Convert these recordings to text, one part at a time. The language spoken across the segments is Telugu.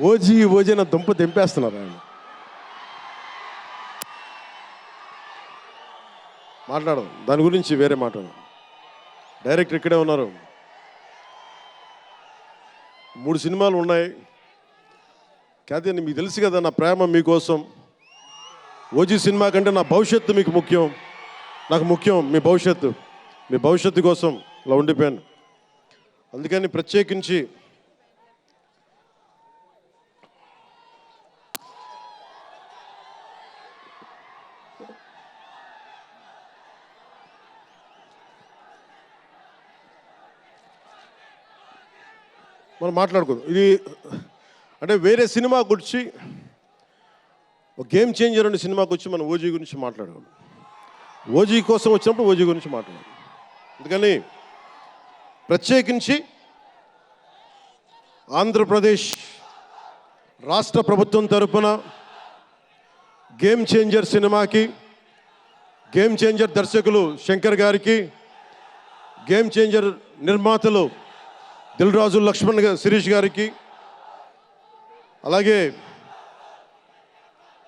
ఓజీ ఓజీ నా దుంప తెంపేస్తున్నారు ఆయన. మాట్లాడదాం దాని గురించి, వేరే మాట్లాడదాం. డైరెక్టర్ ఇక్కడే ఉన్నారు. 3 సినిమాలు ఉన్నాయి. కాదు మీకు తెలుసు కదా నా ప్రేమ మీకోసం. ఓజీ సినిమా కంటే నా భవిష్యత్తు మీకు ముఖ్యం, నాకు ముఖ్యం మీ భవిష్యత్తు. మీ భవిష్యత్తు కోసం ఇలా ఉండిపోయాను. అందుకని ప్రత్యేకించి మనం మాట్లాడుకుందాం. ఇది అంటే వేరే సినిమా గురించి, ఒక గేమ్ చేంజర్ అనే సినిమాకి వచ్చి మనం ఓజీ గురించి మాట్లాడుకోవాలి. ఓజీ కోసం వచ్చినప్పుడు ఓజీ గురించి మాట్లాడాలి. అందుకని ప్రత్యేకించి ఆంధ్రప్రదేశ్ రాష్ట్ర ప్రభుత్వం తరపున గేమ్ చేంజర్ సినిమాకి, గేమ్ చేంజర్ దర్శకులు శంకర్ గారికి, గేమ్ చేంజర్ నిర్మాతలు దిల్ రాజు లక్ష్మణ్ శిరీష్ గారికి, అలాగే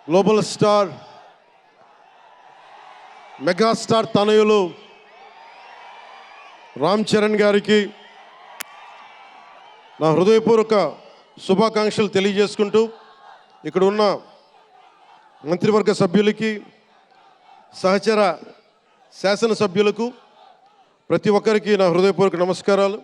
గ్లోబల్ స్టార్ మెగాస్టార్ తనయులు రామ్ చరణ్ గారికి నా హృదయపూర్వక శుభాకాంక్షలు తెలియజేసుకుంటూ, ఇక్కడ ఉన్న మంత్రివర్గ సభ్యులకి, సహచర శాసనసభ్యులకు, ప్రతి ఒక్కరికి నా హృదయపూర్వక నమస్కారాలు.